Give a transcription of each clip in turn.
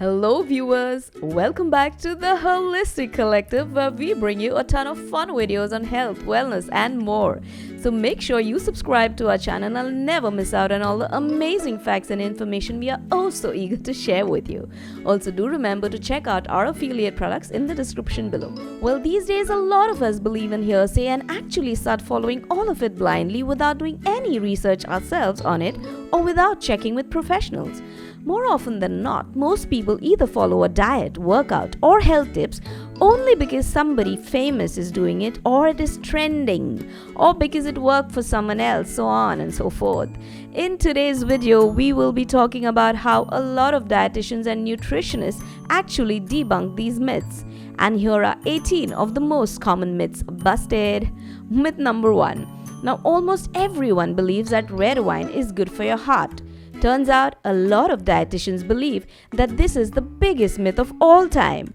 Hello viewers, welcome back to the Holistic Collective where we bring you a ton of fun videos on health, wellness and more. So make sure you subscribe to our channel and never miss out on all the amazing facts and information we are oh so eager to share with you. Also do remember to check out our affiliate products in the description below. Well, these days a lot of us believe in hearsay and actually start following all of it blindly without doing any research ourselves on it or without checking with professionals. More often than not, most people either follow a diet, workout, or health tips only because somebody famous is doing it, or it is trending, or because it worked for someone else, so on and so forth. In today's video, we will be talking about how a lot of dietitians and nutritionists actually debunk these myths. And here are 18 of the most common myths busted. Myth number 1. Now, almost everyone believes that red wine is good for your heart. Turns out a lot of dietitians believe that this is the biggest myth of all time.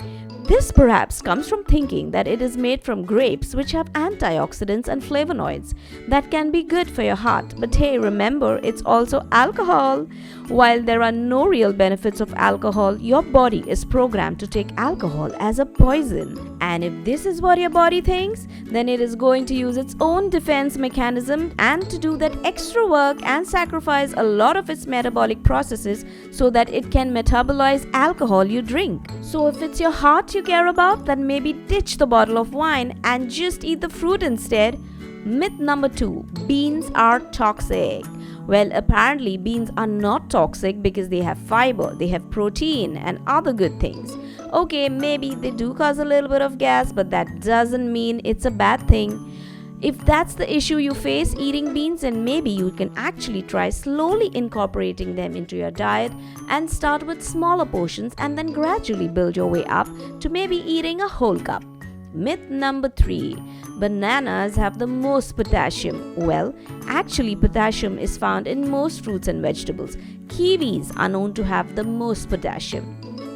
This perhaps comes from thinking that it is made from grapes, which have antioxidants and flavonoids that can be good for your heart. But hey, remember, it's also alcohol. While there are no real benefits of alcohol, your body is programmed to take alcohol as a poison. And if this is what your body thinks, then it is going to use its own defense mechanism and to do that extra work and sacrifice a lot of its metabolic processes so that it can metabolize alcohol you drink. So if it's your heart you care about, then maybe ditch the bottle of wine and just eat the fruit instead. Myth number 2. Beans are toxic. Well, apparently beans are not toxic because they have fiber, they have protein and other good things. Okay, maybe they do cause a little bit of gas, but that doesn't mean it's a bad thing. If that's the issue you face eating beans, then maybe you can actually try slowly incorporating them into your diet and start with smaller portions and then gradually build your way up to maybe eating a whole cup. Myth number 3. Bananas have the most potassium. Well, actually potassium is found in most fruits and vegetables. Kiwis are known to have the most potassium.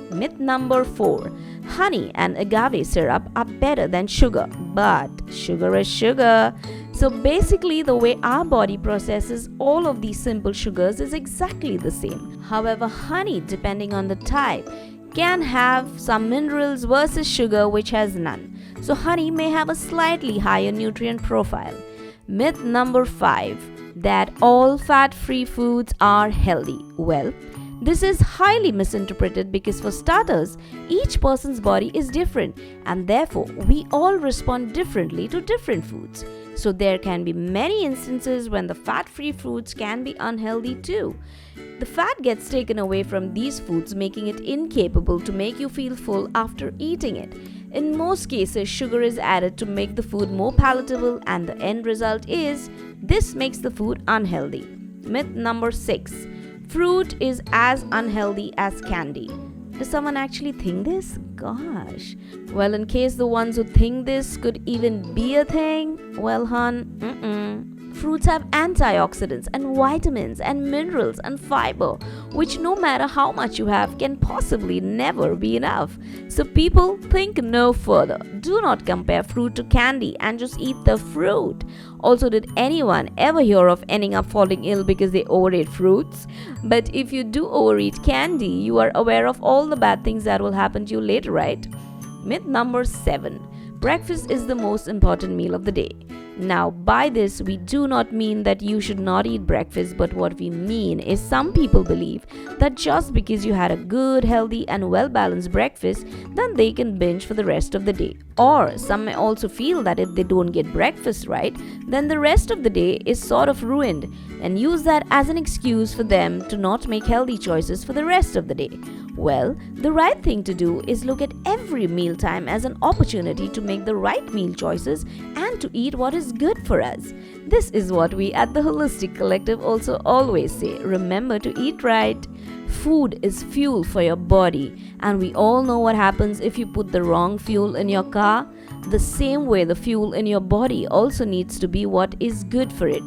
Myth number 4. Honey and agave syrup are better than sugar, but sugar is sugar. So basically the way our body processes all of these simple sugars is exactly the same. However, honey, depending on the type, can have some minerals versus sugar which has none. So honey may have a slightly higher nutrient profile. Myth number 5. That all fat-free foods are healthy. Well, this is highly misinterpreted because for starters, each person's body is different and therefore we all respond differently to different foods. So there can be many instances when the fat-free foods can be unhealthy too. The fat gets taken away from these foods, making it incapable to make you feel full after eating it. In most cases, sugar is added to make the food more palatable and the end result is this makes the food unhealthy. Myth number 6. Fruit is as unhealthy as candy. Does someone actually think this? Gosh. Well, in case the ones who think this could even be a thing, well, Fruits have antioxidants and vitamins and minerals and fiber, which no matter how much you have can possibly never be enough. So people, think no further. Do not compare fruit to candy and just eat the fruit. Also, did anyone ever hear of ending up falling ill because they overate fruits? But if you do overeat candy, you are aware of all the bad things that will happen to you later, right? Myth number 7. Breakfast is the most important meal of the day. Now, by this, we do not mean that you should not eat breakfast, but what we mean is some people believe that just because you had a good, healthy and well-balanced breakfast, then they can binge for the rest of the day. Or some may also feel that if they don't get breakfast right, then the rest of the day is sort of ruined and use that as an excuse for them to not make healthy choices for the rest of the day. Well, the right thing to do is look at every mealtime as an opportunity to make the right meal choices and to eat what is good for us. This is what we at the Holistic Collective also always say. Remember to eat right. Food is fuel for your body, and we all know what happens if you put the wrong fuel in your car. The same way the fuel in your body also needs to be what is good for it.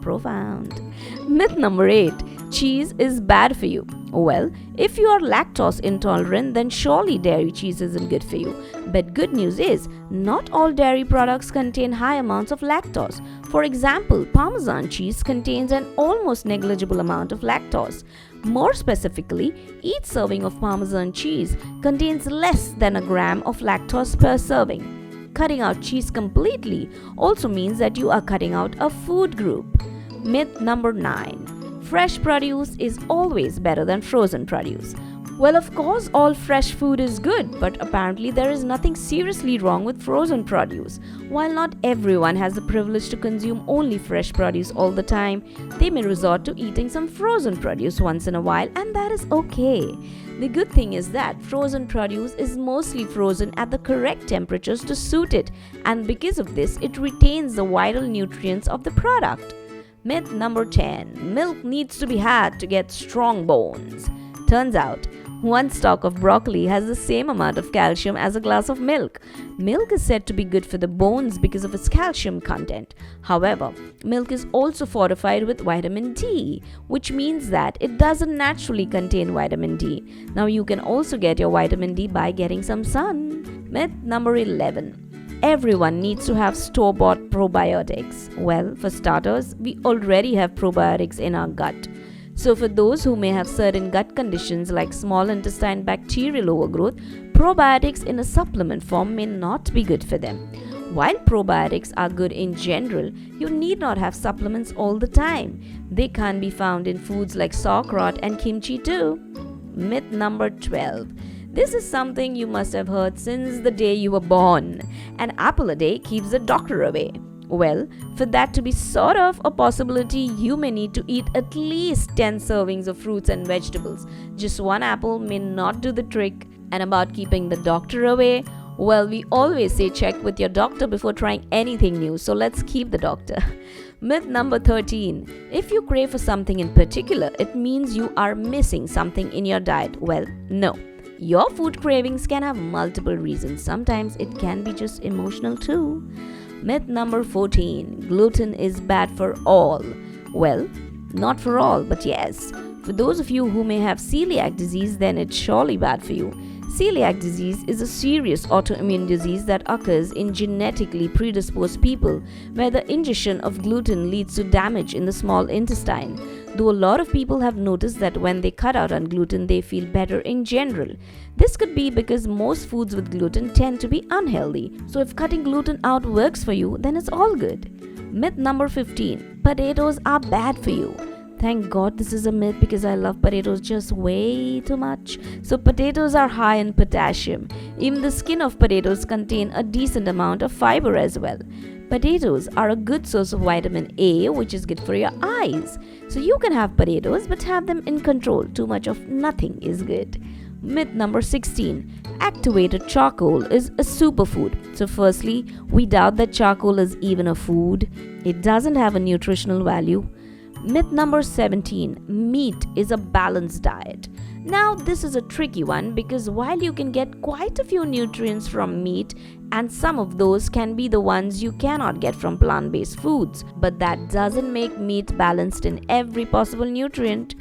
#profound. Myth number 8. cheese is bad for you. Well, if you are lactose intolerant, then surely dairy cheese isn't good for you. But good news is, not all dairy products contain high amounts of lactose. For example, Parmesan cheese contains an almost negligible amount of lactose. More specifically, each serving of Parmesan cheese contains less than a gram of lactose per serving. Cutting out cheese completely also means that you are cutting out a food group. Myth number 9. Fresh produce is always better than frozen produce. Well, of course, all fresh food is good, but apparently there is nothing seriously wrong with frozen produce. While not everyone has the privilege to consume only fresh produce all the time, they may resort to eating some frozen produce once in a while, and that is okay. The good thing is that frozen produce is mostly frozen at the correct temperatures to suit it, and because of this, it retains the vital nutrients of the product. Myth number 10. Milk needs to be had to get strong bones. Turns out, one stalk of broccoli has the same amount of calcium as a glass of milk. Milk is said to be good for the bones because of its calcium content. However, milk is also fortified with vitamin D, which means that it doesn't naturally contain vitamin D. Now you can also get your vitamin D by getting some sun. Myth number 11. Everyone needs to have store-bought probiotics. Well, for starters, we already have probiotics in our gut. So for those who may have certain gut conditions like small intestine bacterial overgrowth, probiotics in a supplement form may not be good for them. While probiotics are good in general, you need not have supplements all the time. They can be found in foods like sauerkraut and kimchi too. Myth number 12. This is something you must have heard since the day you were born. An apple a day keeps the doctor away. Well, for that to be sort of a possibility, you may need to eat at least 10 servings of fruits and vegetables. Just one apple may not do the trick. And about keeping the doctor away, well, we always say check with your doctor before trying anything new, so let's keep the doctor. Myth number 13. If you crave for something in particular, it means you are missing something in your diet. Well, no. Your food cravings can have multiple reasons. Sometimes it can be just emotional too. Myth number 14. Gluten is bad for all. Well, not for all, but yes. For those of you who may have celiac disease, then it's surely bad for you. Celiac disease is a serious autoimmune disease that occurs in genetically predisposed people where the ingestion of gluten leads to damage in the small intestine. Though a lot of people have noticed that when they cut out on gluten, they feel better in general. This could be because most foods with gluten tend to be unhealthy. So if cutting gluten out works for you, then it's all good. Myth number 15. Potatoes are bad for you. Thank God this is a myth because I love potatoes just way too much. So potatoes are high in potassium. Even the skin of potatoes contain a decent amount of fiber as well. Potatoes are a good source of vitamin A, which is good for your eyes. So you can have potatoes but have them in control. Too much of nothing is good. Myth number 16. Activated charcoal is a superfood. So firstly, we doubt that charcoal is even a food. It doesn't have a nutritional value. Myth number 17. Meat is a balanced diet. Now this is a tricky one because while you can get quite a few nutrients from meat, and some of those can be the ones you cannot get from plant-based foods, but that doesn't make meat balanced in every possible nutrient.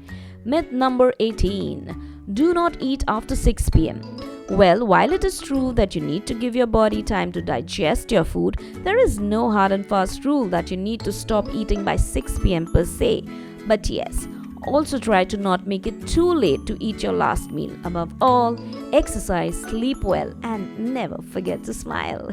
Myth number 18. Do not eat after 6 p.m. Well, while it is true that you need to give your body time to digest your food, there is no hard and fast rule that you need to stop eating by 6 p.m. per se. But yes, also try to not make it too late to eat your last meal. Above all, exercise, sleep well, and never forget to smile.